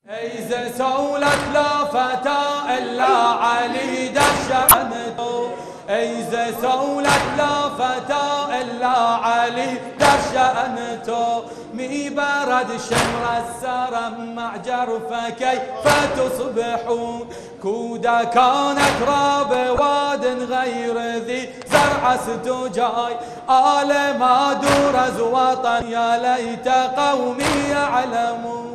إذا سولت لا فتى إلا علي دشمته، إذا سولت لا فتى إلا علي دشمته، مي برد شمر السرم مع جرفه كيف تصبحون، كودا كانت راب واد غير ذي زرع ستجاي، آل ما دورز وطن يا ليت قومي يعلمون،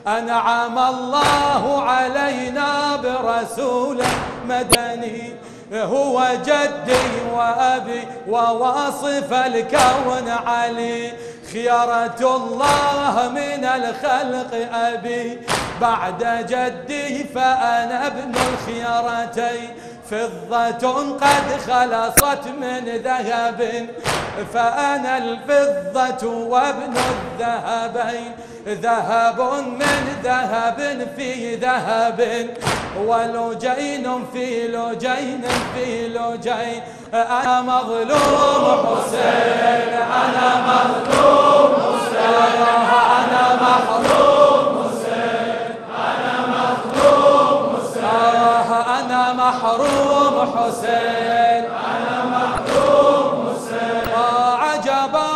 أنعم الله علينا برسول مدني، هو جدي وأبي وواصف الكون علي، خيرة الله من الخلق أبي، بعد جدي فأنا ابن الخيرتين، فضة قد خلصت من ذهب، فأنا الفضة وابن الذهبين، ذهب من ذهب في ذهب، ولجين في لجين في لجين، أنا مظلوم حسين، أنا مظلوم حسين، أنا محروم حسين، أنا مظلوم حسين، أنا محروم حسين، أنا محروم حسين، عجبا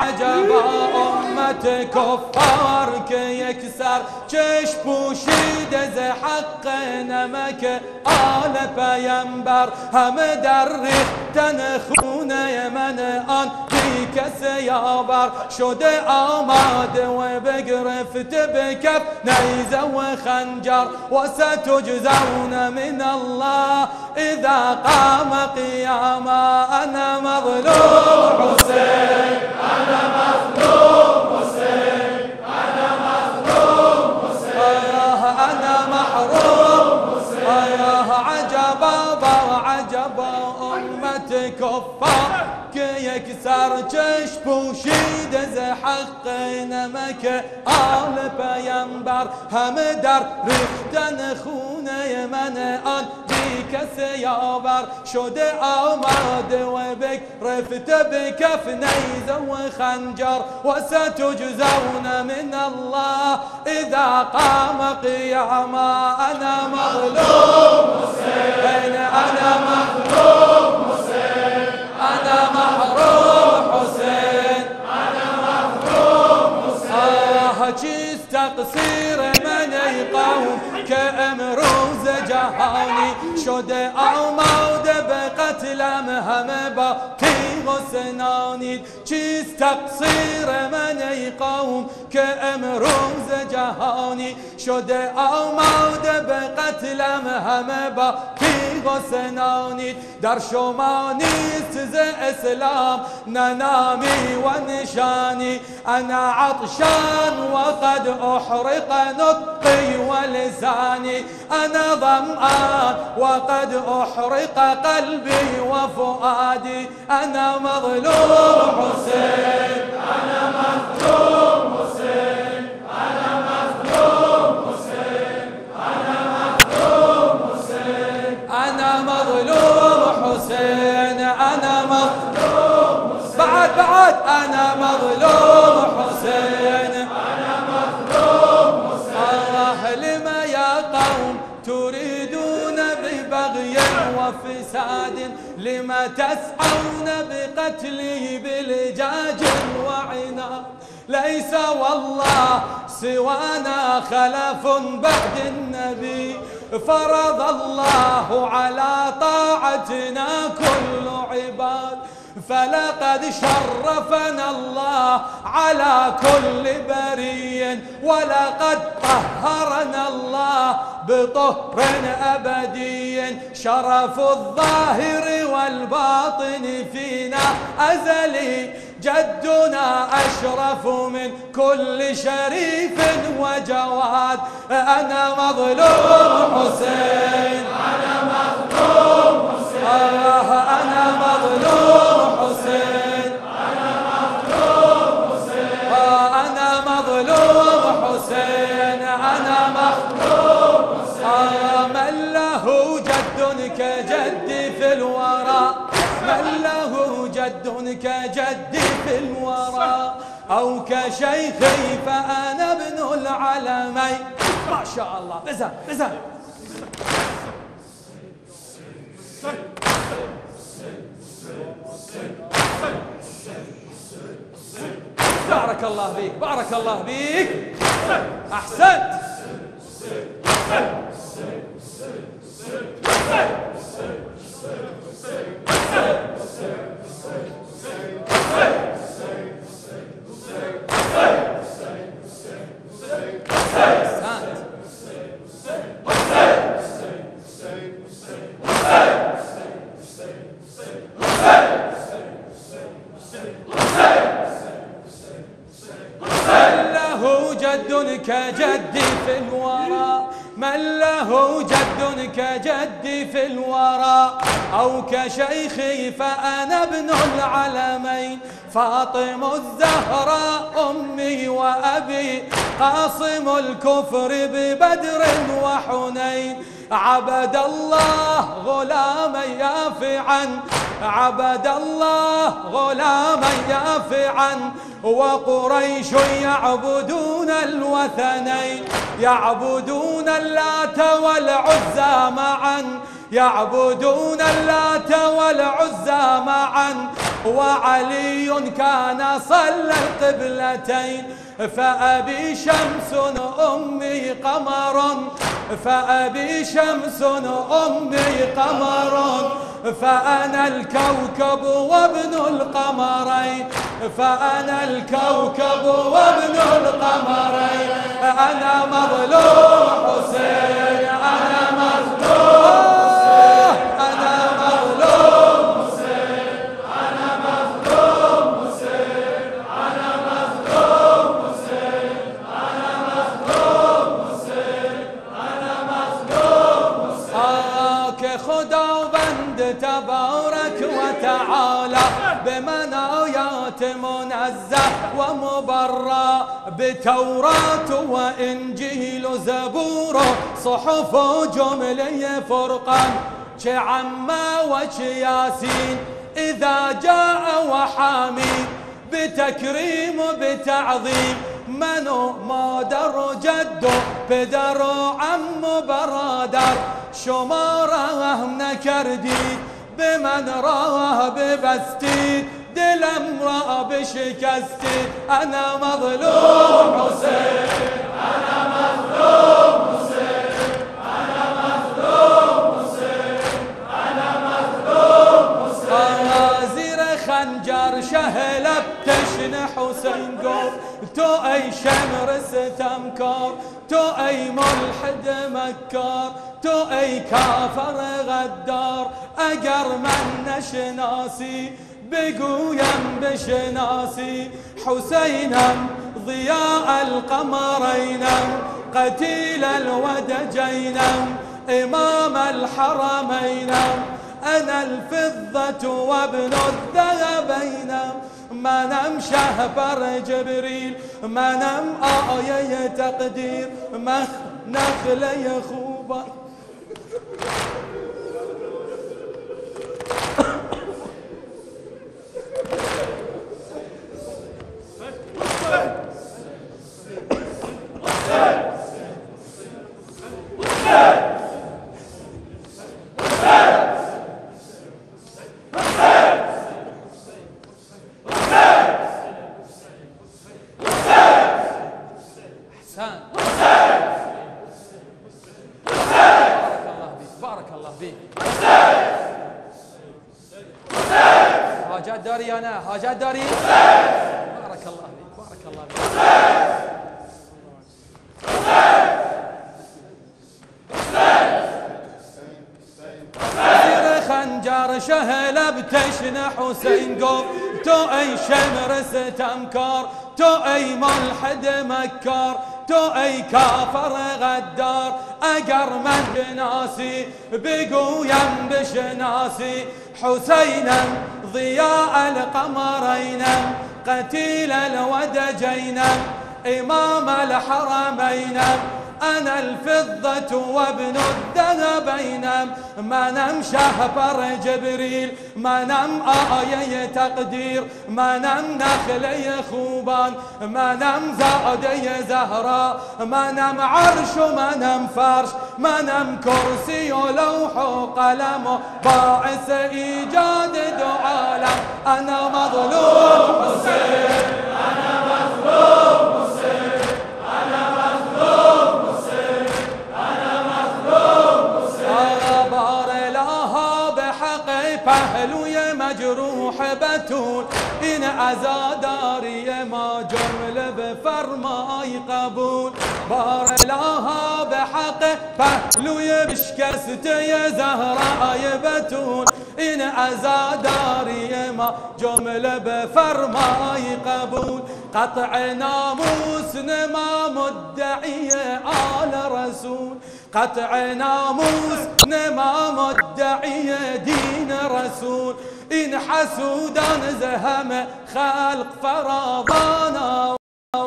عجبا أمة كفار يكسر چش پوشیده ز حق نمک آل پیمبر، همه در ریختن خونه من آن بی کس یاور، شده آماده و بگرفت به کف نیزه و خنجر، و ستجزون من الله اذا قام قیاما، انا مظلوم حسین، انا مظلوم حسین، انا مظلوم حسین، انا محروم حسین، عجبا عجبا امت کفار که یک سرچش پوشیده ز حق نمک آل پیمبر، همه در ریختن خونه من آن بی کس یاور، شده آماده و بگرفت به کف نیزه و خنجر، و ستجزون من الله اذا قام قیاما، انا مظلوم حسین، انا مظلوم حسین، انا محروم حسین، انا محروم حسین، چیست تقصیر من ای قوم که امروز جهانی شده آماده به قتلم، همه با تیغ و سنانید، چیست تقصیر من ای قوم که امروز جهانی شده آماده به قتلم، همه با تیغ و سنانید، در شما نیست ز اسلام نه نامی و نشانی، انا عطشان وقد احرق نطقي ولساني، انا ظمآن وقد احرق قلبي وفؤادي، انا مظلوم حسين، انا مظلوم حسين، انا مظلوم حسين، انا مظلوم حسين، انا مظلوم حسين، انا مظلوم حسين، بعد انا مظلوم حسين، انا مظلوم حسين، الله لما يا قوم تريدون ببغي وفساد، لما تسعون بقتله بلجاج وعناد، ليس والله سوانا خلف بعد النبي، فرض الله على طاعتنا كل عباد، فلقد شرفنا الله على كل بري، ولقد طهرنا الله بطهر أبدي، شرف الظاهر والباطن فينا أزلي، جدنا أشرف من كل شريف وجواد، أنا مظلوم حسين، أنا مظلوم حسين، أنا مظلوم حسين، أنا مظلوم حسين، أنا مظلوم حسين، أنا مظلوم حسين، من له جد كجدي في الورى، من له جد كجدي في الورى، أو كشيخي فأنا ابن العلمين. ما شاء الله. بزن بزن. بارك الله بيك بارك الله بيك. أحسنت. كجدي في الورى، من له جد كجدي في الورى، أو كشيخي فأنا ابن العلمين. فاطم الزهراء أمي وأبي، قاصم الكفر ببدر وحنين. عبد الله غلاما يافعا، عبد الله غلاما يافعا، وقريش يعبدون الوثنين، يعبدون اللات والعزى معا، يعبدون اللات والعزى معا. وعلي كان صلى القبلتين، فأبي شمس أمي قمر، فأبي شمس أمي قمر، فأنا الكوكب وابن القمرين، فأنا الكوكب وابن القمرين. أنا مظلوم حسين، أنا مظلوم حسين، أنا مظلوم حسين، أنا مظلوم حسين، أنا مظلوم حسين، أنا مظلوم حسين، أنا مظلوم حسين. كخدا وبند تبارك وتعالى، بمنايات منزه ومبرى، بتوراة وإنجيل زبور، صحف جملي فرقان، شعما وشياسين. إذا جاء وحامي بتكريم بتعظيم، منو ما در جدو بدر عم برادر. شماره نكردي بمن راه ببستي، دلم راه بشكستي. أنا مظلوم حسين، أنا مظلوم حسين، أنا مظلوم حسين، أنا مظلوم حسين. غازر خنجر شهلة بتشن حسين قول، تو أي شمر ستمكار، تو أي ملحد مكار، تو أي كافر غدار. أجر من نشناسي بقويم بشناسي، حسينا ضياء القمرين، قتيل الودجين، إمام الحرمين. أنا الفضة وابن الذهبين، ما نم شهبر جبريل، ما نم آية تقدير، مخ نخل خوبا. بارك الله بيك. حاجات داري أنا، حاجات داري. بارك الله بيك بارك الله بيك. خنجر شهلة بتشن حسين قوم، تو أي شمر ستمكار، تو أي ملحد مكار، تو أي كافر غدار. أقر من بناسي بقويم بشناسي، حسينا ضياء القمرين، قتيل الودجين، إمام الحرمين. أنا الفضة وابن الذهبين ما نم شهبر جبريل ما نم آية تقدير ما نم نخلي خوبان ما نم زادي زهراء ما نم عرش ما نم فرش ما نم كرسي ولوح وقلم باعث إيجاد دو عالم أنا مظلوم حسين أنا مظلوم حسين أنا مظلوم حسين أنا مظلوم حسين بار لها بحق پهلوی مجروح بتول این عزاداری ما جمله بفرمای قبول بار لها بحق پهلوی بشکسته زهرای بتول این عزاداری ما جمله بفرمای قبول قطع ناموس نما مدعی آل رسول قطع ناموس نما مدعی دین رسول این حسودان زهم خلق فرابا